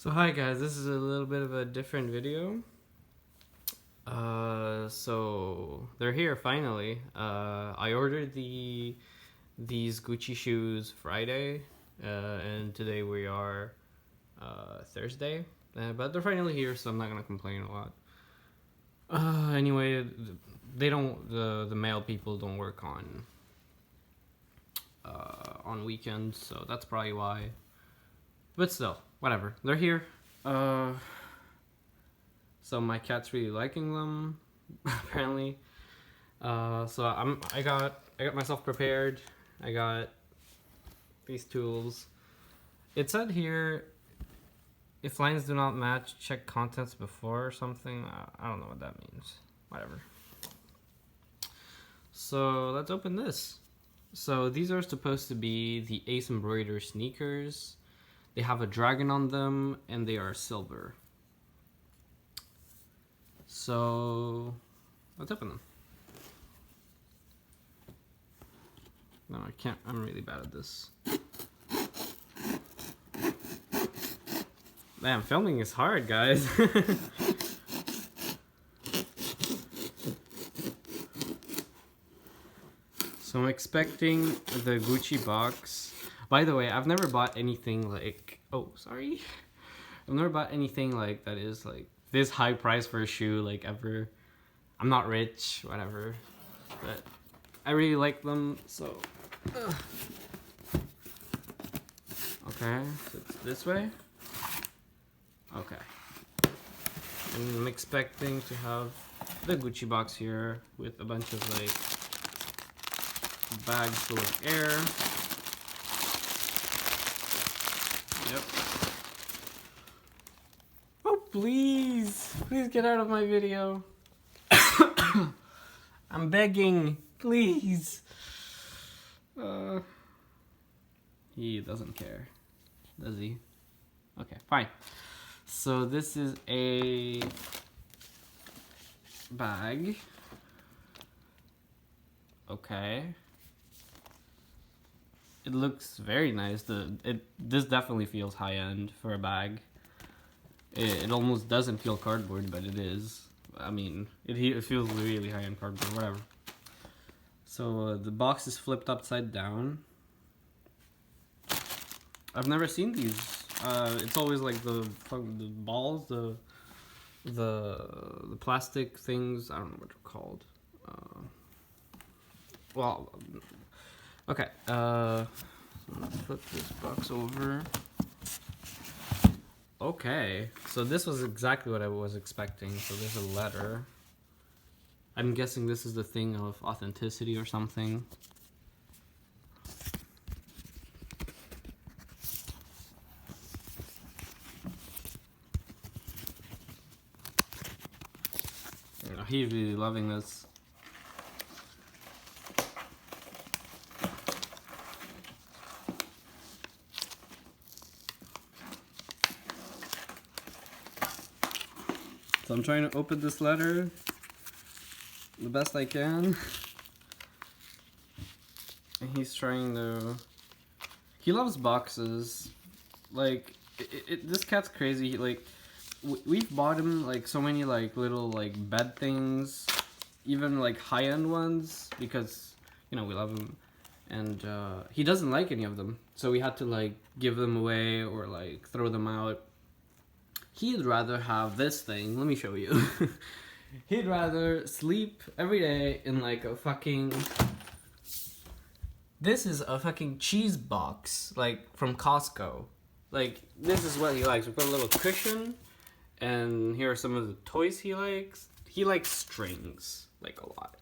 So hi guys, this is a little bit of a different video. So they're here finally. I ordered these Gucci shoes Friday, and today we are Thursday. But they're finally here, so I'm not gonna complain a lot. Anyway, they don't. The mail people don't work on weekends, so that's probably why. But still, whatever. They're here. So my cat's really liking them, apparently. So I got myself prepared. I got these tools. It said here, if lines do not match, check contents before or something. I don't know what that means. Whatever. So let's open this. So these are supposed to be the Ace Embroider sneakers. They have a dragon on them, and they are silver. So let's open them. No, I can't. I'm really bad at this. Man, filming is hard, guys. So I'm expecting the Gucci box. By the way, I've never bought anything like... Oh, sorry. I've never bought anything like that is like this high price for a shoe, like, ever. I'm not rich, whatever. But I really like them, so... Okay, so it's this way. Okay. And I'm expecting to have the Gucci box here with a bunch of, like, bags full of air. Yep. Oh, please! Please get out of my video. I'm begging, please. He doesn't care, does he? Okay, fine. So this is a bag. Okay. It looks very nice. This definitely feels high end for a bag. It almost doesn't feel cardboard, but it is. I mean, it feels really high end cardboard. Whatever. So the box is flipped upside down. I've never seen these. It's always like the balls, the plastic things. I don't know what they're called. Well, okay. So let's flip this box over. Okay, so this was exactly what I was expecting. So there's a letter. I'm guessing this is the thing of authenticity or something. He's really loving this. So I'm trying to open this letter the best I can. And he's trying to... He loves boxes. Like, this cat's crazy. Like, we've bought him like so many like little like bed things, even like high-end ones, because, you know, we love him. And he doesn't like any of them, so we had to like give them away or like throw them out. He'd rather have this thing. Let me show you. He'd rather sleep every day in like a fucking... This is a fucking cheese box, like from Costco. Like, this is what he likes. We put a little cushion, and here are some of the toys he likes. He likes strings, like, a lot.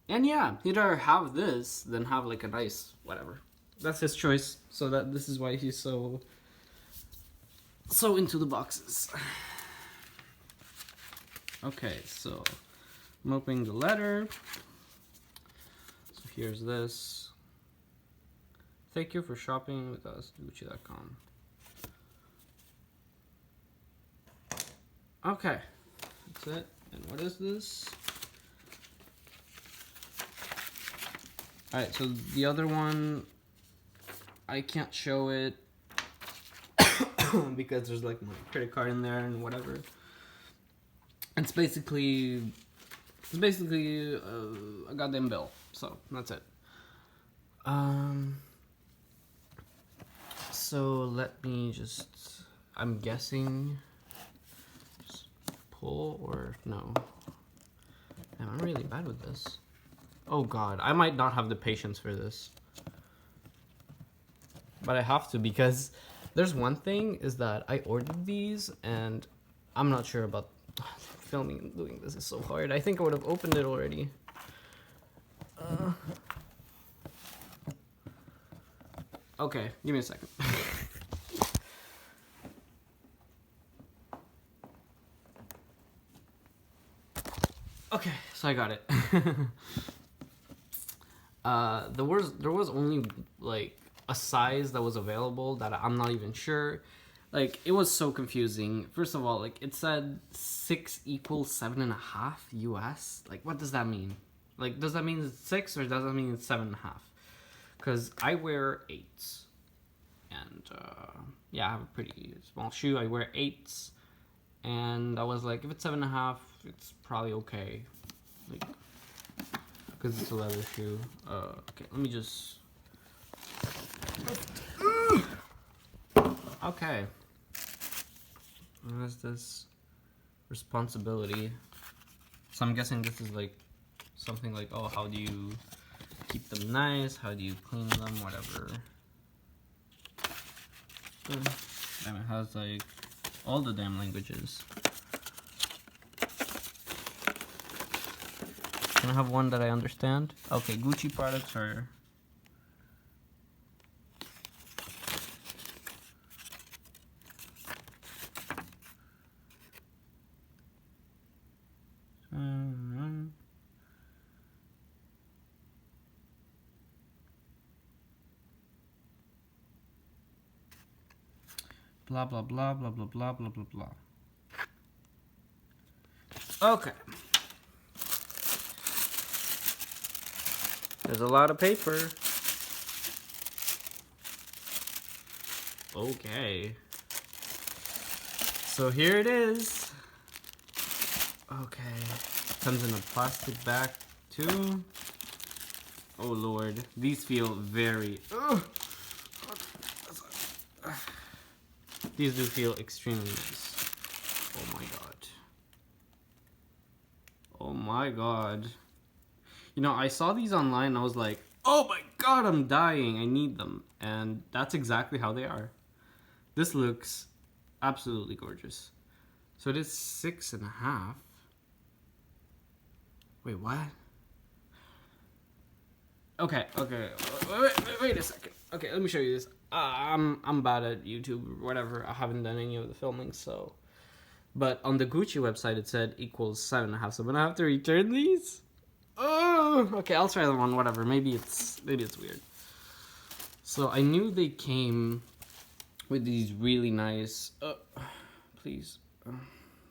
And yeah, he'd rather have this than have like a nice whatever. That's his choice. So this is why he's so into the boxes. Okay, so I'm opening the letter. So here's this. Thank you for shopping with us, Gucci.com. Okay, that's it. And what is this? Alright, so the other one, I can't show it because there's like my credit card in there and whatever. It's basically a goddamn bill. So that's it. So let me just. I'm guessing. Just pull or no. Damn, I'm really bad with this. Oh god, I might not have the patience for this. But I have to, because there's one thing is that I ordered these and I'm not sure about filming and doing this is so hard. I think I would have opened it already. Okay, give me a second. Okay, so I got it. There was only like a size that was available that I'm not even sure. Like, it was so confusing. First of all, like, it said 6 equals 7.5 US. Like, what does that mean? Like, does that mean it's 6 or does that mean it's 7.5? Because I wear 8s. And, yeah, I have a pretty small shoe. I wear 8s. And I was like, if it's 7.5, it's probably okay. Like, because it's a leather shoe. Okay, let me just... Okay. What is this? Responsibility. So I'm guessing this is like something like, oh, how do you keep them nice? How do you clean them? Whatever. And it has like all the damn languages. Can I have one that I understand? Okay, Gucci products are... Blah, blah, blah, blah, blah, blah, blah, blah, blah. Okay. There's a lot of paper. Okay. So here it is. Okay. Comes in a plastic bag too. Oh lord. These feel very... Ugh. These do feel extremely nice. Oh my god. Oh my god. You know, I saw these online and I was like, oh my god, I'm dying. I need them. And that's exactly how they are. This looks absolutely gorgeous. So it is 6.5. Wait, what? Okay. Wait a second. Okay, let me show you this. I'm bad at YouTube or whatever. I haven't done any of the filming, so. But on the Gucci website, it said equals 7.5. So I'm gonna have to return these. Oh, okay. I'll try them on whatever. Maybe it's weird. So I knew they came with these really nice. Please.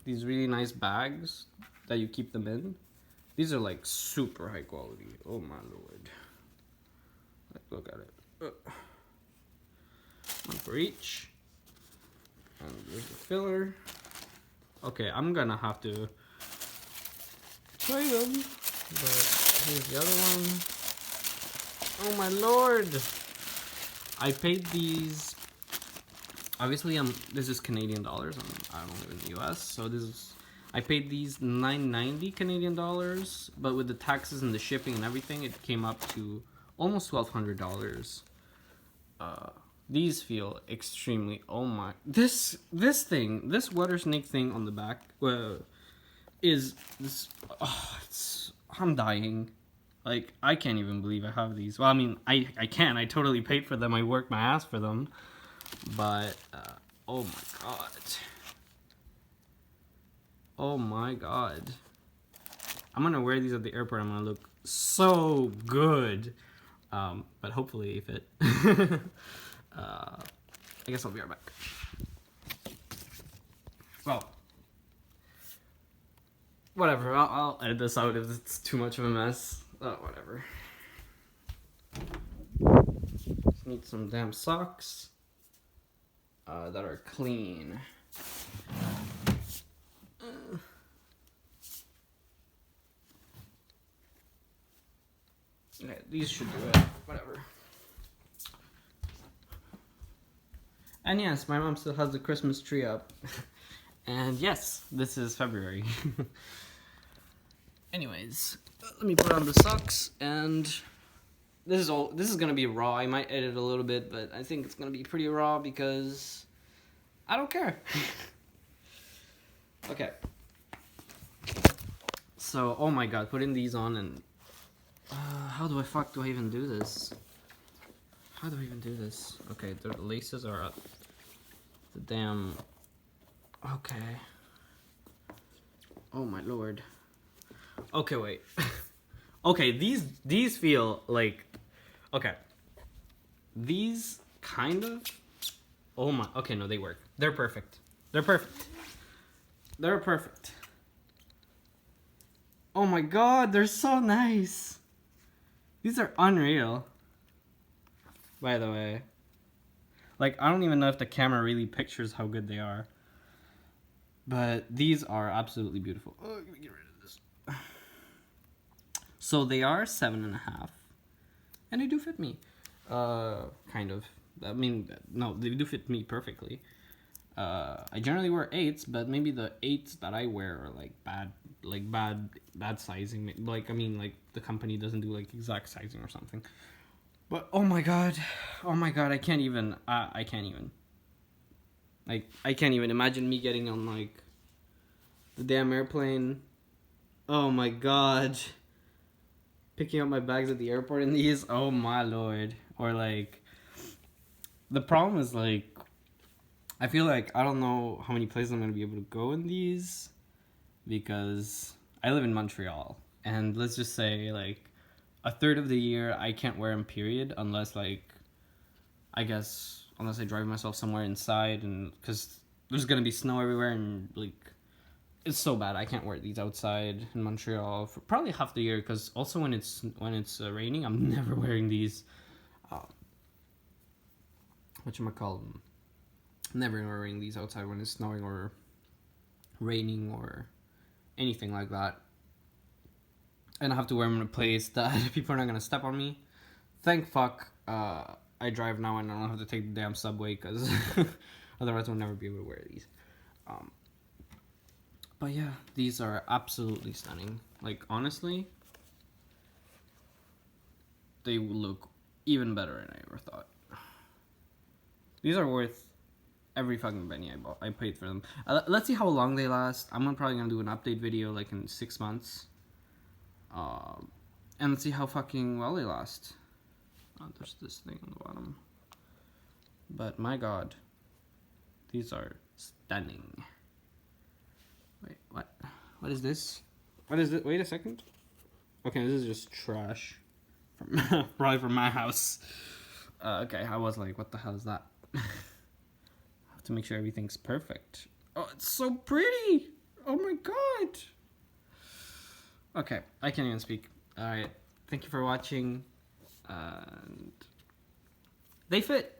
These really nice bags that you keep them in. These are like super high quality. Oh my lord. Like, look at it. One for each. And there's the filler. Okay, I'm gonna have to try them. But here's the other one. Oh my lord. I paid these. Obviously, this is Canadian dollars. I don't live in the US, so this is. I paid these $9.90 Canadian dollars, but with the taxes and the shipping and everything, it came up to almost $1,200. These feel extremely. Oh my! This water snake thing on the back is this. Oh, I'm dying. Like, I can't even believe I have these. Well, I mean, I can. I totally paid for them. I worked my ass for them. But, oh my god. Oh my god. I'm gonna wear these at the airport. I'm gonna look so good. But hopefully they fit. I guess I'll be right back. Well, whatever. I'll edit this out if it's too much of a mess. Whatever. Just need some damn socks. that are clean. Okay, these should do it. Whatever. And yes, my mom still has the Christmas tree up. And yes, this is February. Anyways, let me put on the socks, and this is gonna be raw. I might edit a little bit, but I think it's gonna be pretty raw because I don't care. Okay. So, oh my god, putting these on, and how do I even do this? How do I even do this? Okay, the laces are up. The damn. Okay. Oh my lord. Okay, wait. Okay, these feel like. Okay. These kind of. Oh my. Okay, no, they work. They're perfect. They're perfect. They're perfect. Oh my god, they're so nice. These are unreal. By the way. Like, I don't even know if the camera really pictures how good they are. But these are absolutely beautiful. Oh, let me get rid of this. So they are 7.5. And they do fit me. Kind of. I mean, no, they do fit me perfectly. I generally wear 8s, but maybe the 8s that I wear are like bad sizing. Like, I mean, like the company doesn't do like exact sizing or something. But oh my god, I can't even. I can't even. Like, I can't even imagine me getting on like the damn airplane. Oh my god, picking up my bags at the airport in these. Oh my lord. Or like, the problem is like, I feel like I don't know how many places I'm gonna be able to go in these, because I live in Montreal, and let's just say like a third of the year I can't wear them, period, unless like, I guess, unless I drive myself somewhere inside, and because there's gonna be snow everywhere, and like, it's so bad I can't wear these outside in Montreal for probably half the year, because also when it's raining, I'm never wearing these. Whatchamacallit, never wearing these outside when it's snowing or raining or anything like that. And I have to wear them in a place that people are not gonna step on me. Thank fuck I drive now and I don't have to take the damn subway, because otherwise I'll never be able to wear these. But yeah, these are absolutely stunning. Like, honestly, they look even better than I ever thought. These are worth every fucking penny I paid for them. Let's see how long they last. I'm probably gonna do an update video like in 6 months. And let's see how fucking well they last. Oh, there's this thing on the bottom. But my god, these are stunning. Wait, what? What is this? What is it? Wait a second. Okay, this is just trash. From probably from my house. Okay, I was like, what the hell is that? I have to make sure everything's perfect. Oh, it's so pretty! Oh my god! Okay, I can't even speak. Alright, thank you for watching. And they fit.